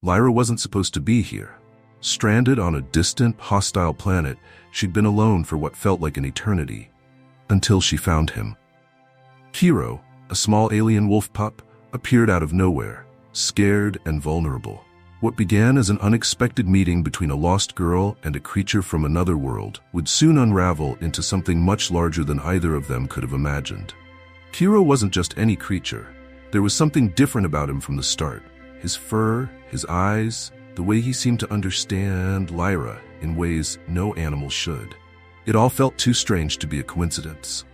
Lyra wasn't supposed to be here. Stranded on a distant, hostile planet, she'd been alone for what felt like an eternity, until she found him. Kiro, a small alien wolf pup, appeared out of nowhere, scared and vulnerable. What began as an unexpected meeting between a lost girl and a creature from another world would soon unravel into something much larger than either of them could have imagined. Kiro wasn't just any creature. There was something different about him from the start. His fur, his eyes, the way he seemed to understand Lyra in ways no animal should. It all felt too strange to be a coincidence.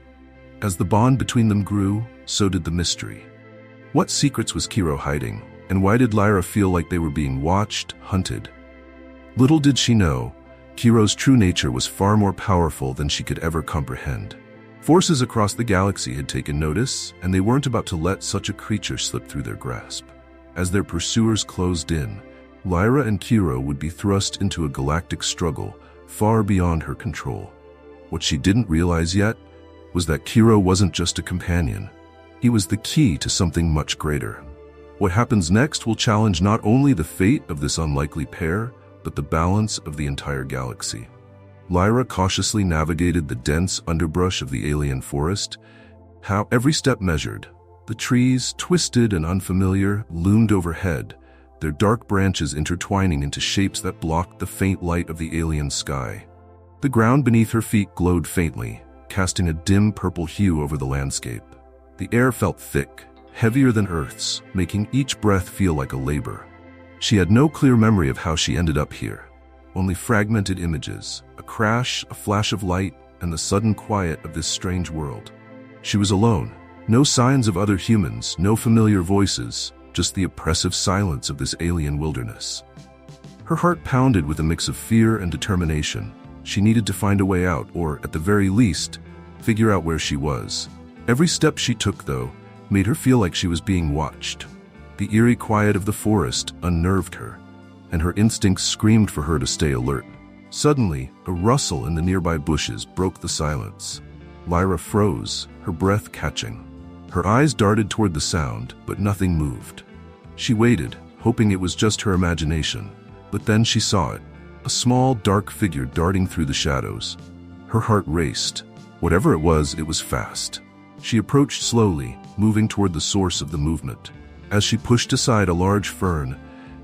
As the bond between them grew, so did the mystery. What secrets was Kiro hiding, and why did Lyra feel like they were being watched, hunted? Little did she know, Kiro's true nature was far more powerful than she could ever comprehend. Forces across the galaxy had taken notice, and they weren't about to let such a creature slip through their grasp. As their pursuers closed in, Lyra and Kiro would be thrust into a galactic struggle far beyond her control. What she didn't realize yet was that Kiro wasn't just a companion. He was the key to something much greater. What happens next will challenge not only the fate of this unlikely pair, but the balance of the entire galaxy. Lyra cautiously navigated the dense underbrush of the alien forest, how every step measured. The trees, twisted and unfamiliar, loomed overhead, their dark branches intertwining into shapes that blocked the faint light of the alien sky. The ground beneath her feet glowed faintly, casting a dim purple hue over the landscape. The air felt thick, heavier than Earth's, making each breath feel like a labor. She had no clear memory of how she ended up here, only fragmented images, a crash, a flash of light, and the sudden quiet of this strange world. She was alone. No signs of other humans, no familiar voices, just the oppressive silence of this alien wilderness. Her heart pounded with a mix of fear and determination. She needed to find a way out, or, at the very least, figure out where she was. Every step she took, though, made her feel like she was being watched. The eerie quiet of the forest unnerved her, and her instincts screamed for her to stay alert. Suddenly, a rustle in the nearby bushes broke the silence. Lyra froze, her breath catching. Her eyes darted toward the sound, but nothing moved. She waited, hoping it was just her imagination, but then she saw it, a small, dark figure darting through the shadows. Her heart raced. Whatever it was fast. She approached slowly, moving toward the source of the movement. As she pushed aside a large fern,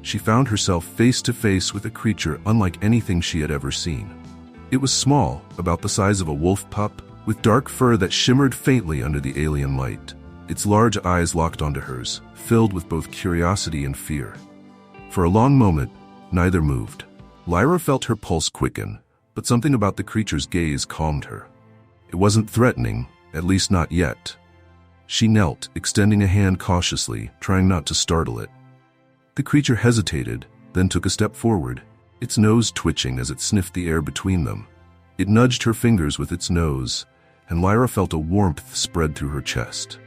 she found herself face to face with a creature unlike anything she had ever seen. It was small, about the size of a wolf pup, with dark fur that shimmered faintly under the alien light. Its large eyes locked onto hers, filled with both curiosity and fear. For a long moment, neither moved. Lyra felt her pulse quicken, but something about the creature's gaze calmed her. It wasn't threatening, at least not yet. She knelt, extending a hand cautiously, trying not to startle it. The creature hesitated, then took a step forward, its nose twitching as it sniffed the air between them. It nudged her fingers with its nose, and Lyra felt a warmth spread through her chest.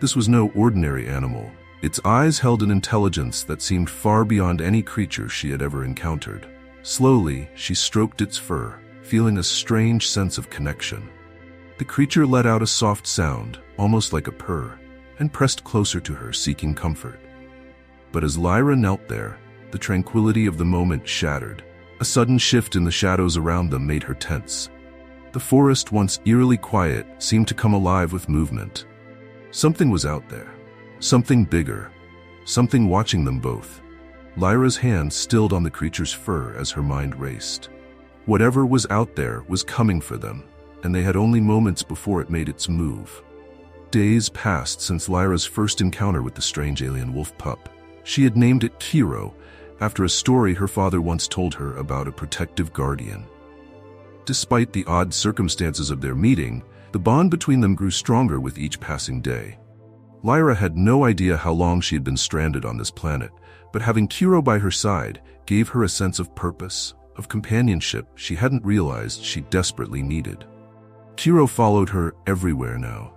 This was no ordinary animal. Its eyes held an intelligence that seemed far beyond any creature she had ever encountered. Slowly, she stroked its fur, feeling a strange sense of connection. The creature let out a soft sound, almost like a purr, and pressed closer to her, seeking comfort. But as Lyra knelt there, the tranquility of the moment shattered. A sudden shift in the shadows around them made her tense. The forest, once eerily quiet, seemed to come alive with movement. Something was out there. Something bigger. Something watching them both. Lyra's hand stilled on the creature's fur as her mind raced. Whatever was out there was coming for them, and they had only moments before it made its move. Days passed since Lyra's first encounter with the strange alien wolf pup. She had named it Kiro, after a story her father once told her about a protective guardian. Despite the odd circumstances of their meeting, the bond between them grew stronger with each passing day. Lyra had no idea how long she had been stranded on this planet, but having Kiro by her side gave her a sense of purpose, of companionship she hadn't realized she desperately needed. Kiro followed her everywhere now.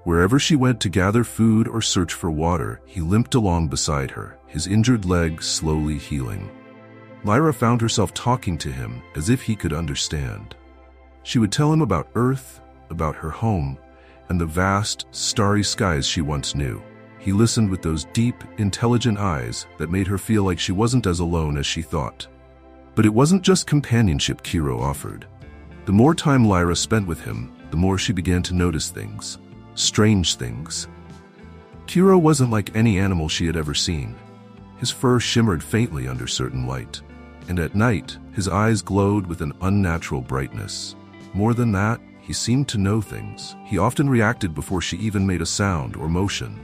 Wherever she went to gather food or search for water, he limped along beside her, his injured leg slowly healing. Lyra found herself talking to him as if he could understand. She would tell him about Earth, about her home, and the vast, starry skies she once knew. He listened with those deep, intelligent eyes that made her feel like she wasn't as alone as she thought. But it wasn't just companionship Kiro offered. The more time Lyra spent with him, the more she began to notice things. Strange things. Kiro wasn't like any animal she had ever seen. His fur shimmered faintly under certain light, and at night, his eyes glowed with an unnatural brightness. More than that, he seemed to know things. He often reacted before she even made a sound or motion,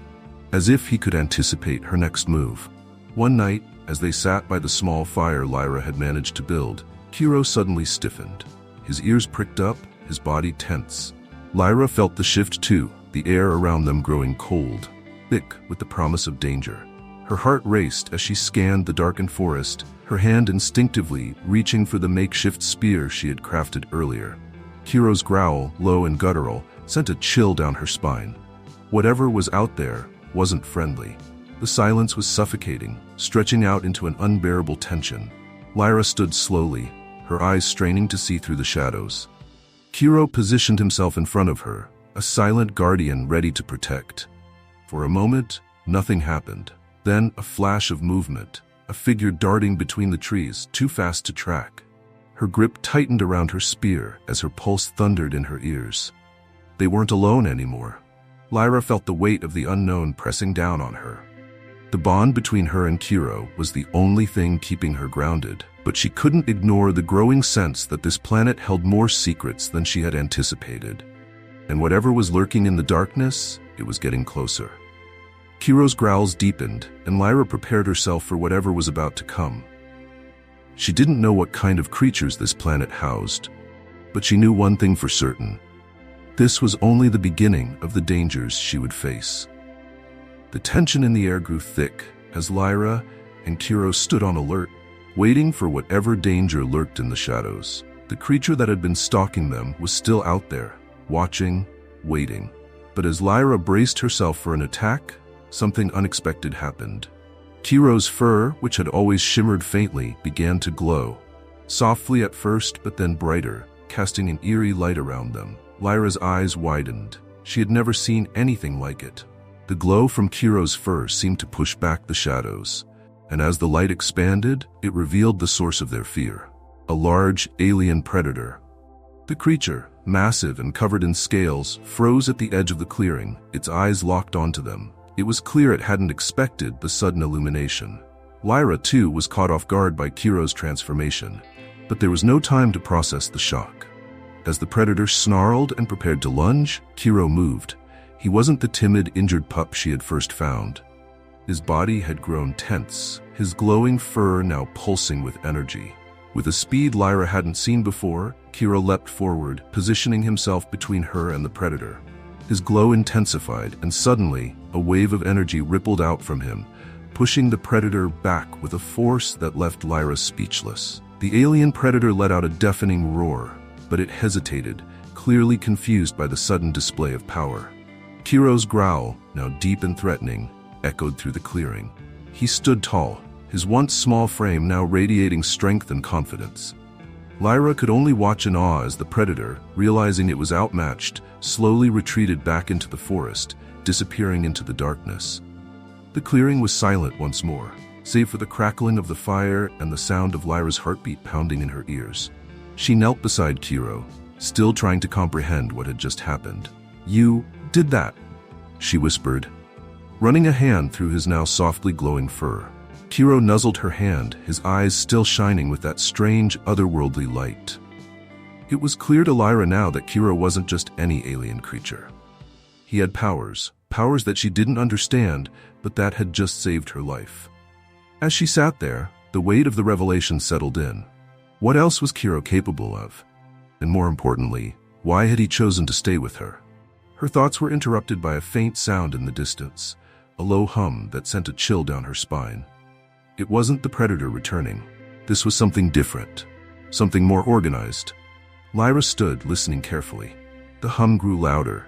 as if he could anticipate her next move. One night, as they sat by the small fire Lyra had managed to build, Kiro suddenly stiffened. His ears pricked up, his body tense. Lyra felt the shift too, the air around them growing cold, thick with the promise of danger. Her heart raced as she scanned the darkened forest, her hand instinctively reaching for the makeshift spear she had crafted earlier. Kiro's growl, low and guttural, sent a chill down her spine. Whatever was out there wasn't friendly. The silence was suffocating, stretching out into an unbearable tension. Lyra stood slowly, her eyes straining to see through the shadows. Kiro positioned himself in front of her, a silent guardian ready to protect. For a moment, nothing happened. Then a flash of movement, a figure darting between the trees, too fast to track. Her grip tightened around her spear as her pulse thundered in her ears. They weren't alone anymore. Lyra felt the weight of the unknown pressing down on her. The bond between her and Kiro was the only thing keeping her grounded, but she couldn't ignore the growing sense that this planet held more secrets than she had anticipated. And whatever was lurking in the darkness, it was getting closer. Kiro's growls deepened, and Lyra prepared herself for whatever was about to come. She didn't know what kind of creatures this planet housed, but she knew one thing for certain. This was only the beginning of the dangers she would face. The tension in the air grew thick as Lyra and Kiro stood on alert, waiting for whatever danger lurked in the shadows. The creature that had been stalking them was still out there, watching, waiting. But as Lyra braced herself for an attack, something unexpected happened. Kiro's fur, which had always shimmered faintly, began to glow. Softly at first, but then brighter, casting an eerie light around them. Lyra's eyes widened. She had never seen anything like it. The glow from Kiro's fur seemed to push back the shadows, and as the light expanded, it revealed the source of their fear. A large, alien predator. The creature, massive and covered in scales, froze at the edge of the clearing, its eyes locked onto them. It was clear it hadn't expected the sudden illumination. Lyra, too, was caught off guard by Kiro's transformation, but there was no time to process the shock. As the predator snarled and prepared to lunge, Kiro moved. He wasn't the timid, injured pup she had first found. His body had grown tense, his glowing fur now pulsing with energy. With a speed Lyra hadn't seen before, Kiro leapt forward, positioning himself between her and the predator. His glow intensified, and suddenly, a wave of energy rippled out from him, pushing the predator back with a force that left Lyra speechless. The alien predator let out a deafening roar, but it hesitated, clearly confused by the sudden display of power. Kiro's growl, now deep and threatening, echoed through the clearing. He stood tall, his once small frame now radiating strength and confidence. Lyra could only watch in awe as the predator, realizing it was outmatched, slowly retreated back into the forest, disappearing into the darkness. The clearing was silent once more, save for the crackling of the fire and the sound of Lyra's heartbeat pounding in her ears. She knelt beside Kiro, still trying to comprehend what had just happened. "You did that," she whispered, running a hand through his now softly glowing fur. Kiro nuzzled her hand, his eyes still shining with that strange, otherworldly light. It was clear to Lyra now that Kiro wasn't just any alien creature. He had powers that she didn't understand, but that had just saved her life. As she sat there, the weight of the revelation settled in. What else was Kiro capable of? And more importantly, why had he chosen to stay with her? Her thoughts were interrupted by a faint sound in the distance, a low hum that sent a chill down her spine. It wasn't the predator returning. This was something different, something more organized. Lyra stood, listening carefully. The hum grew louder,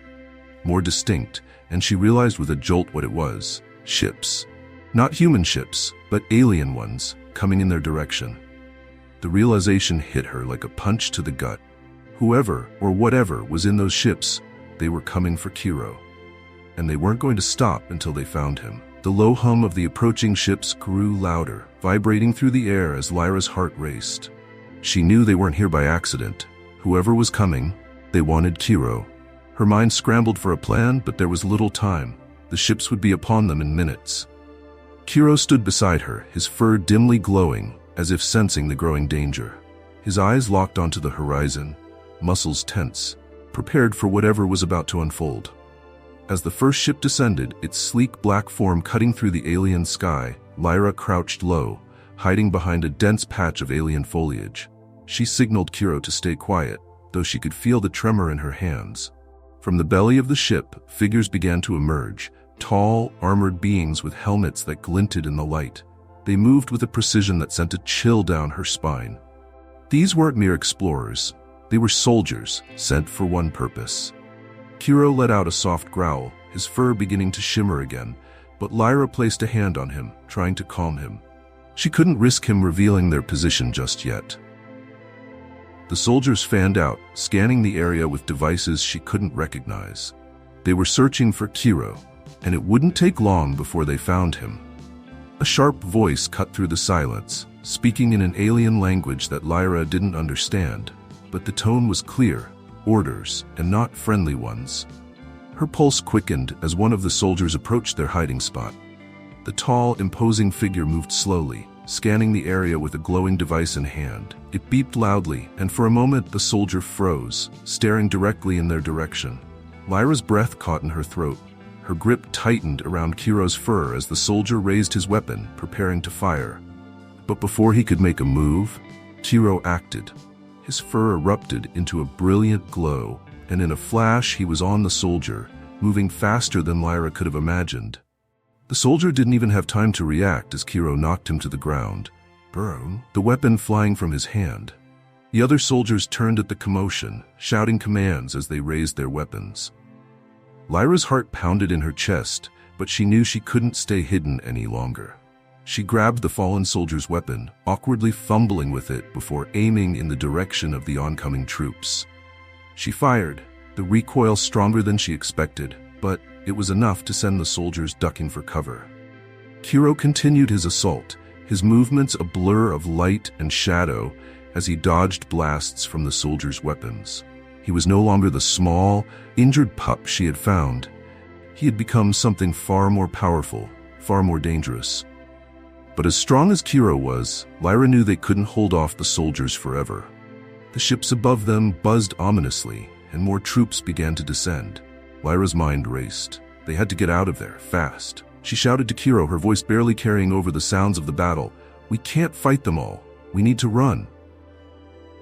more distinct, and she realized with a jolt what it was. Ships. Not human ships, but alien ones, coming in their direction. The realization hit her like a punch to the gut. Whoever or whatever was in those ships, they were coming for Kiro. and they weren't going to stop until they found him. The low hum of the approaching ships grew louder, vibrating through the air as Lyra's heart raced. She knew they weren't here by accident. Whoever was coming, they wanted Kiro. Her mind scrambled for a plan, but there was little time. The ships would be upon them in minutes. Kiro stood beside her, his fur dimly glowing, as if sensing the growing danger. His eyes locked onto the horizon, muscles tense, prepared for whatever was about to unfold. As the first ship descended, its sleek black form cutting through the alien sky, Lyra crouched low, hiding behind a dense patch of alien foliage. She signaled Kiro to stay quiet, though she could feel the tremor in her hands. From the belly of the ship, figures began to emerge, tall, armored beings with helmets that glinted in the light. They moved with a precision that sent a chill down her spine. These weren't mere explorers. They were soldiers, sent for one purpose. Kiro let out a soft growl, his fur beginning to shimmer again, but Lyra placed a hand on him, trying to calm him. She couldn't risk him revealing their position just yet. The soldiers fanned out, scanning the area with devices she couldn't recognize. They were searching for Kiro, and it wouldn't take long before they found him. A sharp voice cut through the silence, speaking in an alien language that Lyra didn't understand, but the tone was clear, orders, and not friendly ones. Her pulse quickened as one of the soldiers approached their hiding spot. The tall, imposing figure moved slowly, scanning the area with a glowing device in hand. It beeped loudly, and for a moment the soldier froze, staring directly in their direction. Lyra's breath caught in her throat. Her grip tightened around Kiro's fur as the soldier raised his weapon, preparing to fire. But before he could make a move, Kiro acted. His fur erupted into a brilliant glow, and in a flash he was on the soldier, moving faster than Lyra could have imagined. The soldier didn't even have time to react as Kiro knocked him to the ground, the weapon flying from his hand. The other soldiers turned at the commotion, shouting commands as they raised their weapons. Lyra's heart pounded in her chest, but she knew she couldn't stay hidden any longer. She grabbed the fallen soldier's weapon, awkwardly fumbling with it before aiming in the direction of the oncoming troops. She fired, the recoil stronger than she expected, but it was enough to send the soldiers ducking for cover. Kiro continued his assault, his movements a blur of light and shadow as he dodged blasts from the soldiers' weapons. He was no longer the small, injured pup she had found. He had become something far more powerful, far more dangerous. But as strong as Kiro was, Lyra knew they couldn't hold off the soldiers forever. The ships above them buzzed ominously, and more troops began to descend. Lyra's mind raced. They had to get out of there, fast. She shouted to Kiro, her voice barely carrying over the sounds of the battle. "We can't fight them all. We need to run."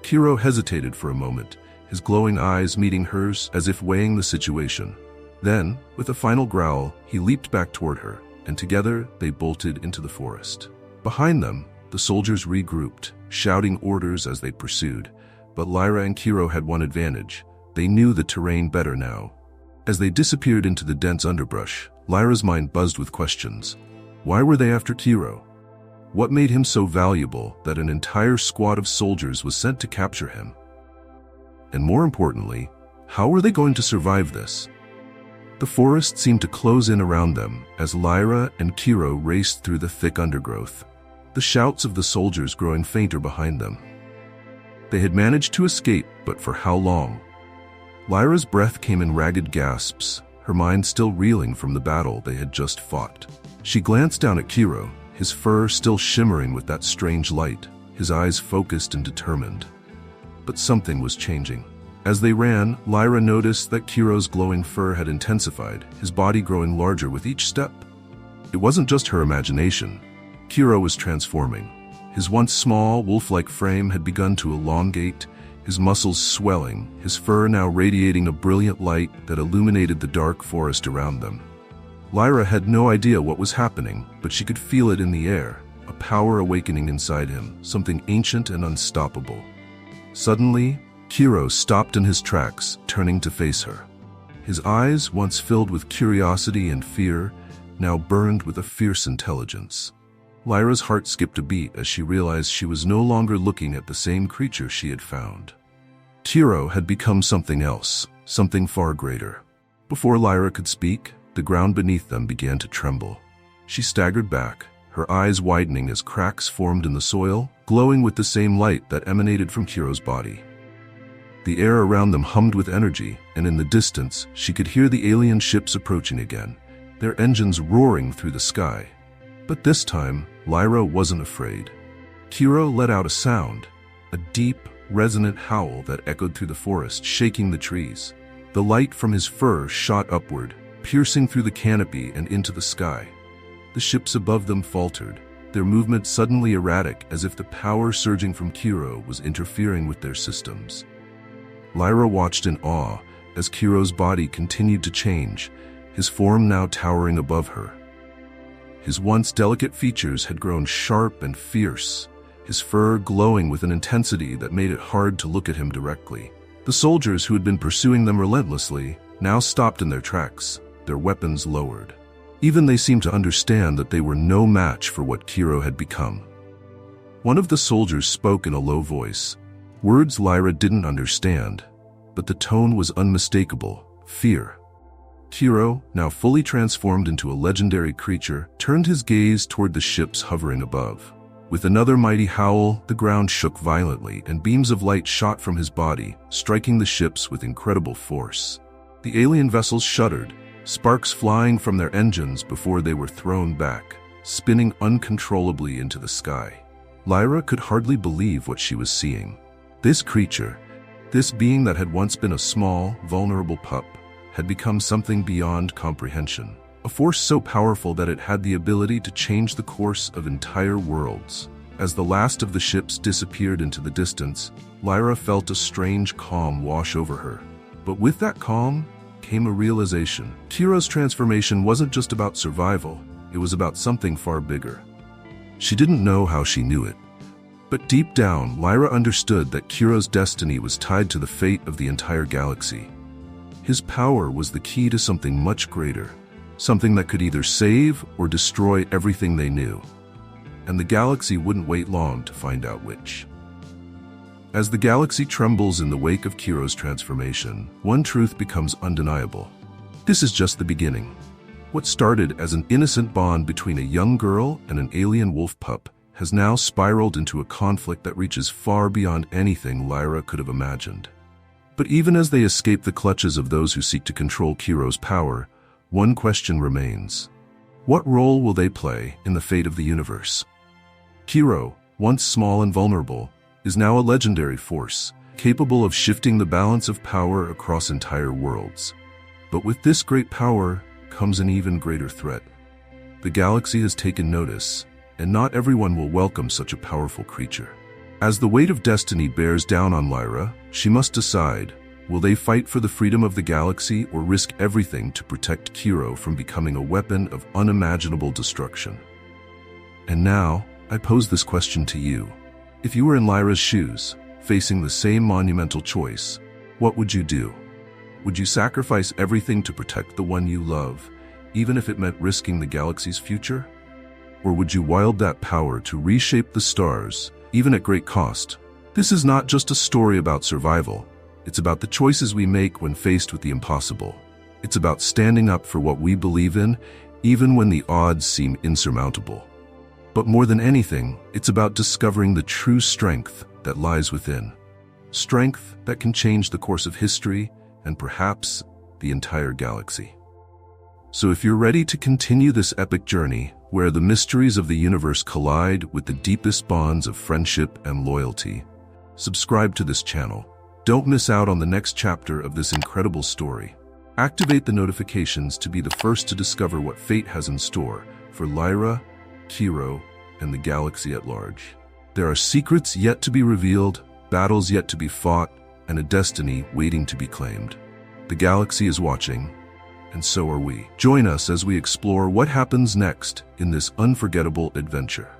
Kiro hesitated for a moment, his glowing eyes meeting hers as if weighing the situation. Then, with a final growl, he leaped back toward her, and together they bolted into the forest. Behind them, the soldiers regrouped, shouting orders as they pursued. But Lyra and Kiro had one advantage. They knew the terrain better now. As they disappeared into the dense underbrush, Lyra's mind buzzed with questions. Why were they after Kiro? What made him so valuable that an entire squad of soldiers was sent to capture him? And more importantly, how were they going to survive this? The forest seemed to close in around them as Lyra and Kiro raced through the thick undergrowth, the shouts of the soldiers growing fainter behind them. They had managed to escape, but for how long? Lyra's breath came in ragged gasps, her mind still reeling from the battle they had just fought. She glanced down at Kiro, his fur still shimmering with that strange light, his eyes focused and determined. But something was changing. As they ran, Lyra noticed that Kiro's glowing fur had intensified, his body growing larger with each step. It wasn't just her imagination. Kiro was transforming. His once small, wolf-like frame had begun to elongate, his muscles swelling, his fur now radiating a brilliant light that illuminated the dark forest around them. Lyra had no idea what was happening, but she could feel it in the air, a power awakening inside him, something ancient and unstoppable. Suddenly, Kiro stopped in his tracks, turning to face her. His eyes, once filled with curiosity and fear, now burned with a fierce intelligence. Lyra's heart skipped a beat as she realized she was no longer looking at the same creature she had found. Kiro had become something else, something far greater. Before Lyra could speak, the ground beneath them began to tremble. She staggered back, her eyes widening as cracks formed in the soil, glowing with the same light that emanated from Kiro's body. The air around them hummed with energy, and in the distance, she could hear the alien ships approaching again, their engines roaring through the sky. But this time, Lyra wasn't afraid. Kiro let out a sound, a deep, resonant howl that echoed through the forest, shaking the trees. The light from his fur shot upward, piercing through the canopy and into the sky. The ships above them faltered, their movement suddenly erratic as if the power surging from Kiro was interfering with their systems. Lyra watched in awe as Kiro's body continued to change, his form now towering above her. His once delicate features had grown sharp and fierce, his fur glowing with an intensity that made it hard to look at him directly. The soldiers who had been pursuing them relentlessly now stopped in their tracks, their weapons lowered. Even they seemed to understand that they were no match for what Kiro had become. One of the soldiers spoke in a low voice, words Lyra didn't understand, but the tone was unmistakable: fear. Kiro, now fully transformed into a legendary creature, turned his gaze toward the ships hovering above. With another mighty howl, the ground shook violently, and beams of light shot from his body, striking the ships with incredible force. The alien vessels shuddered, sparks flying from their engines before they were thrown back, spinning uncontrollably into the sky. Lyra could hardly believe what she was seeing. This creature, this being that had once been a small, vulnerable pup, had become something beyond comprehension. A force so powerful that it had the ability to change the course of entire worlds. As the last of the ships disappeared into the distance, Lyra felt a strange calm wash over her. But with that calm came a realization. Kiro's transformation wasn't just about survival, it was about something far bigger. She didn't know how she knew it. But deep down, Lyra understood that Kiro's destiny was tied to the fate of the entire galaxy. His power was the key to something much greater, something that could either save or destroy everything they knew. And the galaxy wouldn't wait long to find out which. As the galaxy trembles in the wake of Kiro's transformation, one truth becomes undeniable. This is just the beginning. What started as an innocent bond between a young girl and an alien wolf pup has now spiraled into a conflict that reaches far beyond anything Lyra could have imagined. But even as they escape the clutches of those who seek to control Kiro's power, one question remains. What role will they play in the fate of the universe? Kiro, once small and vulnerable, is now a legendary force, capable of shifting the balance of power across entire worlds. But with this great power comes an even greater threat. The galaxy has taken notice, and not everyone will welcome such a powerful creature. As the weight of destiny bears down on Lyra, she must decide, will they fight for the freedom of the galaxy or risk everything to protect Kiro from becoming a weapon of unimaginable destruction? And now, I pose this question to you. If you were in Lyra's shoes, facing the same monumental choice, what would you do? Would you sacrifice everything to protect the one you love, even if it meant risking the galaxy's future? Or would you wield that power to reshape the stars, even at great cost? This is not just a story about survival. It's about the choices we make when faced with the impossible. It's about standing up for what we believe in, even when the odds seem insurmountable. But more than anything, it's about discovering the true strength that lies within. Strength that can change the course of history and perhaps the entire galaxy. So if you're ready to continue this epic journey, where the mysteries of the universe collide with the deepest bonds of friendship and loyalty, subscribe to this channel. Don't miss out on the next chapter of this incredible story. Activate the notifications to be the first to discover what fate has in store for Lyra, Kiro, and the galaxy at large. There are secrets yet to be revealed, battles yet to be fought, and a destiny waiting to be claimed. The galaxy is watching, and so are we. Join us as we explore what happens next in this unforgettable adventure.